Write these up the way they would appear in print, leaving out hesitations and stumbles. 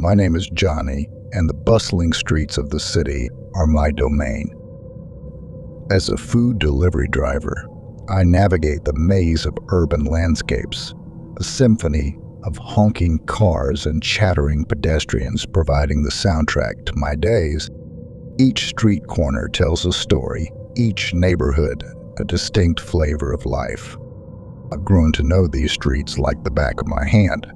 My name is Johnny, and the bustling streets of the city are my domain. As a food delivery driver, I navigate the maze of urban landscapes, a symphony of honking cars and chattering pedestrians providing the soundtrack to my days. Each street corner tells a story, each neighborhood a distinct flavor of life. I've grown to know these streets like the back of my hand.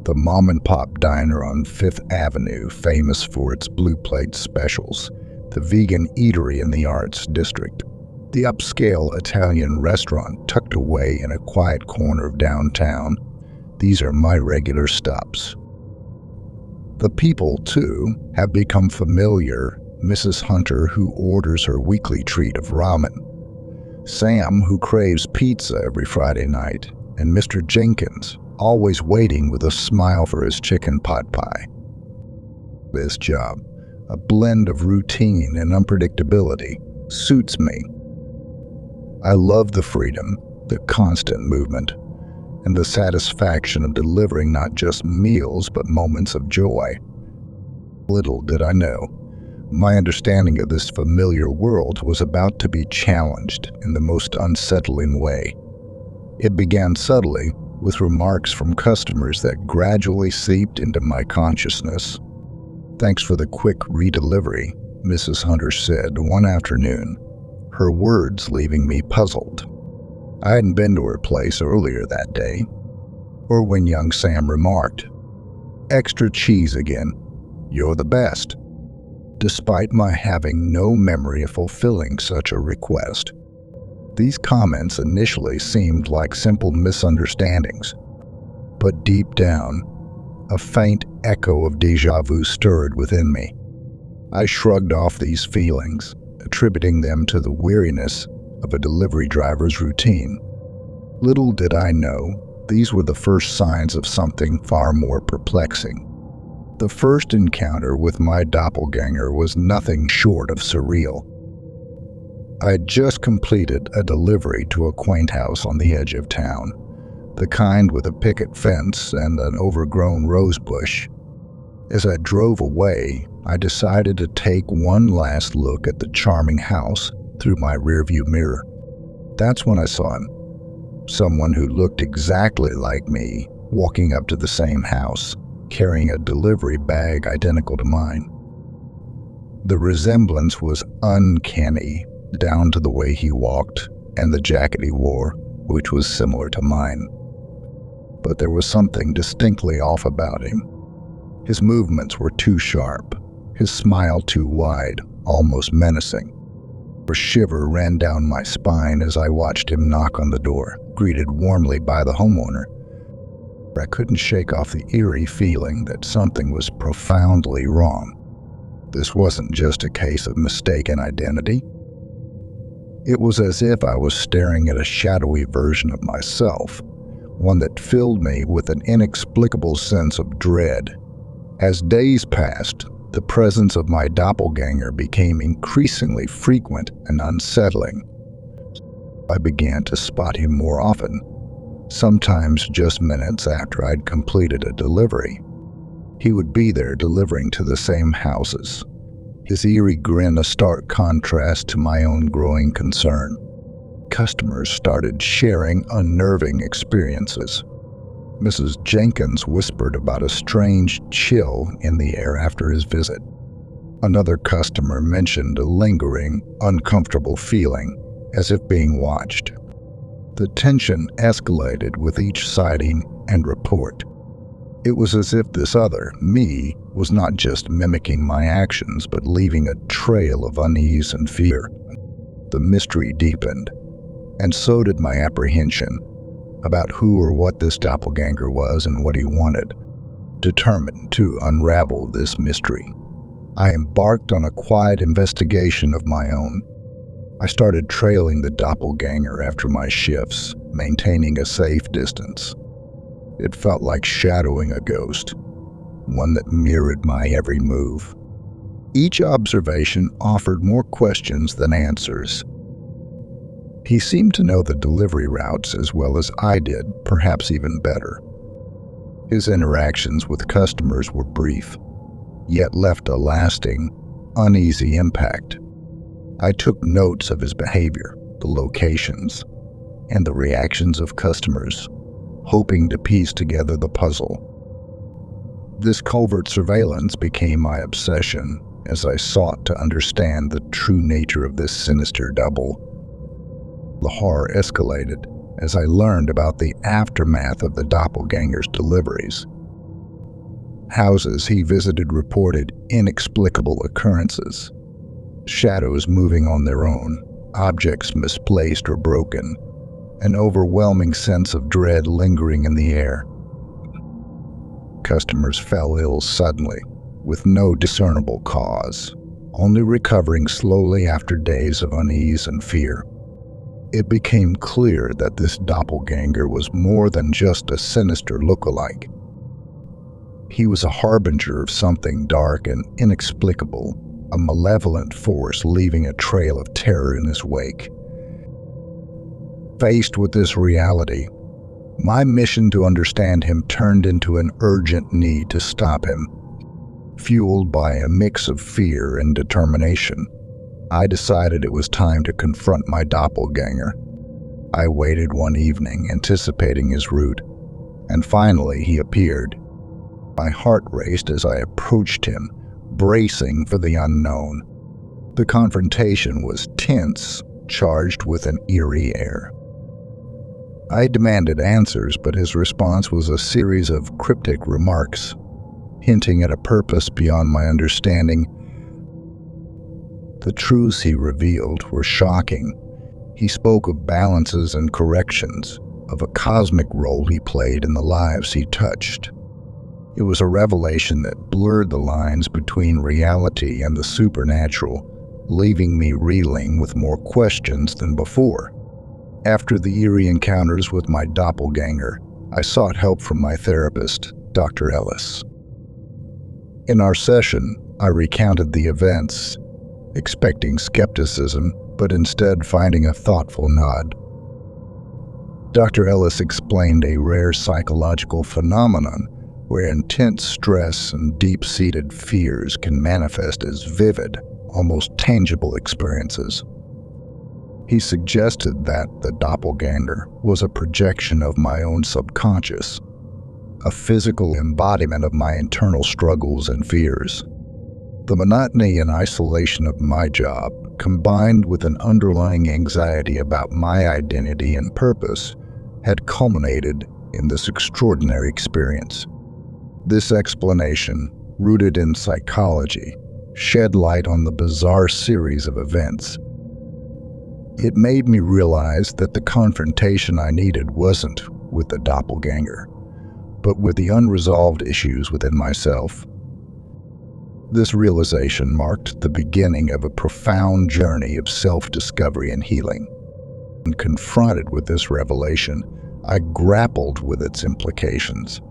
The mom-and-pop diner on Fifth Avenue, famous for its blue plate specials, the vegan eatery in the Arts District, the upscale Italian restaurant tucked away in a quiet corner of downtown. These are my regular stops. The people, too, have become familiar. Mrs. Hunter, who orders her weekly treat of ramen, Sam, who craves pizza every Friday night, and Mr. Jenkins, always waiting with a smile for his chicken pot pie. This job, a blend of routine and unpredictability, suits me. I love the freedom, the constant movement, and the satisfaction of delivering not just meals but moments of joy. Little did I know, my understanding of this familiar world was about to be challenged in the most unsettling way. It began subtly, with remarks from customers that gradually seeped into my consciousness. "Thanks for the quick redelivery," Mrs. Hunter said one afternoon, her words leaving me puzzled. I hadn't been to her place earlier that day, or when young Sam remarked, "Extra cheese again. You're the best," despite my having no memory of fulfilling such a request. These comments initially seemed like simple misunderstandings, but deep down, a faint echo of déjà vu stirred within me. I shrugged off these feelings, attributing them to the weariness of a delivery driver's routine. Little did I know, these were the first signs of something far more perplexing. The first encounter with my doppelganger was nothing short of surreal. I had just completed a delivery to a quaint house on the edge of town, the kind with a picket fence and an overgrown rose bush. As I drove away, I decided to take one last look at the charming house through my rearview mirror. That's when I saw him, someone who looked exactly like me, walking up to the same house, carrying a delivery bag identical to mine. The resemblance was uncanny, down to the way he walked and the jacket he wore, which was similar to mine. But there was something distinctly off about him. His movements were too sharp, his smile too wide, almost menacing. A shiver ran down my spine as I watched him knock on the door, greeted warmly by the homeowner. I couldn't shake off the eerie feeling that something was profoundly wrong. This wasn't just a case of mistaken identity. It was as if I was staring at a shadowy version of myself, one that filled me with an inexplicable sense of dread. As days passed, the presence of my doppelganger became increasingly frequent and unsettling. I began to spot him more often, sometimes just minutes after I'd completed a delivery. He would be there delivering to the same houses, his eerie grin a stark contrast to my own growing concern. Customers started sharing unnerving experiences. Mrs. Jenkins whispered about a strange chill in the air after his visit. Another customer mentioned a lingering, uncomfortable feeling, as if being watched. The tension escalated with each sighting and report. It was as if this other, me, was not just mimicking my actions, but leaving a trail of unease and fear. The mystery deepened, and so did my apprehension about who or what this doppelganger was and what he wanted. Determined to unravel this mystery, I embarked on a quiet investigation of my own. I started trailing the doppelganger after my shifts, maintaining a safe distance. It felt like shadowing a ghost, one that mirrored my every move. Each observation offered more questions than answers. He seemed to know the delivery routes as well as I did, perhaps even better. His interactions with customers were brief, yet left a lasting, uneasy impact. I took notes of his behavior, the locations, and the reactions of customers, hoping to piece together the puzzle. This covert surveillance became my obsession as I sought to understand the true nature of this sinister double. The horror escalated as I learned about the aftermath of the doppelganger's deliveries. Houses he visited reported inexplicable occurrences, shadows moving on their own, objects misplaced or broken, an overwhelming sense of dread lingering in the air. Customers fell ill suddenly, with no discernible cause, only recovering slowly after days of unease and fear. It became clear that this doppelganger was more than just a sinister look-alike. He was a harbinger of something dark and inexplicable, a malevolent force leaving a trail of terror in his wake. Faced with this reality, my mission to understand him turned into an urgent need to stop him. Fueled by a mix of fear and determination, I decided it was time to confront my doppelganger. I waited one evening, anticipating his route, and finally he appeared. My heart raced as I approached him, bracing for the unknown. The confrontation was tense, charged with an eerie air. I demanded answers, but his response was a series of cryptic remarks, hinting at a purpose beyond my understanding. The truths he revealed were shocking. He spoke of balances and corrections, of a cosmic role he played in the lives he touched. It was a revelation that blurred the lines between reality and the supernatural, leaving me reeling with more questions than before. After the eerie encounters with my doppelganger, I sought help from my therapist, Dr. Ellis. In our session, I recounted the events, expecting skepticism, but instead finding a thoughtful nod. Dr. Ellis explained a rare psychological phenomenon where intense stress and deep-seated fears can manifest as vivid, almost tangible experiences. He suggested that the doppelganger was a projection of my own subconscious, a physical embodiment of my internal struggles and fears. The monotony and isolation of my job, combined with an underlying anxiety about my identity and purpose, had culminated in this extraordinary experience. This explanation, rooted in psychology, shed light on the bizarre series of events. It made me realize that the confrontation I needed wasn't with the doppelganger, but with the unresolved issues within myself. This realization marked the beginning of a profound journey of self-discovery and healing. And confronted with this revelation, I grappled with its implications.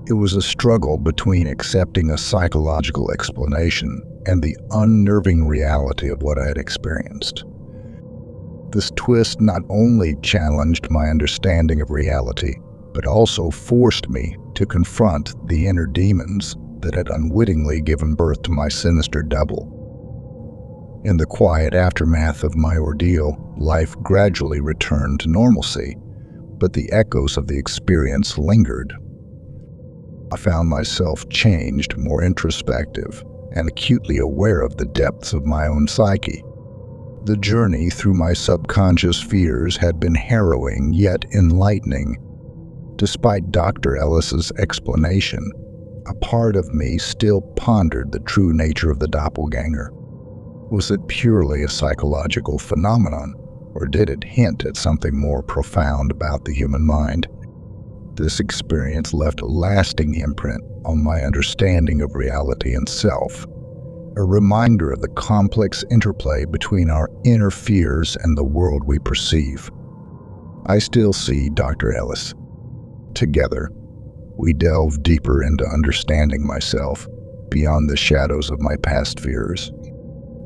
It was a struggle between accepting a psychological explanation and the unnerving reality of what I had experienced. This twist not only challenged my understanding of reality, but also forced me to confront the inner demons that had unwittingly given birth to my sinister double. In the quiet aftermath of my ordeal, life gradually returned to normalcy, but the echoes of the experience lingered. I found myself changed, more introspective, and acutely aware of the depths of my own psyche. The journey through my subconscious fears had been harrowing yet enlightening. Despite Dr. Ellis's explanation, a part of me still pondered the true nature of the doppelganger. Was it purely a psychological phenomenon, or did it hint at something more profound about the human mind? This experience left a lasting imprint on my understanding of reality and self, a reminder of the complex interplay between our inner fears and the world we perceive. I still see Dr. Ellis. Together, we delve deeper into understanding myself beyond the shadows of my past fears.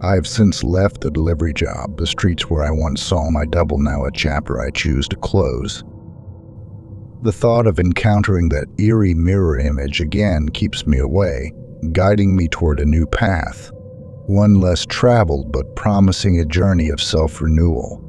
I have since left the delivery job, the streets where I once saw my double, now a chapter I choose to close. The thought of encountering that eerie mirror image again keeps me away, guiding me toward a new path, one less traveled but promising a journey of self-renewal.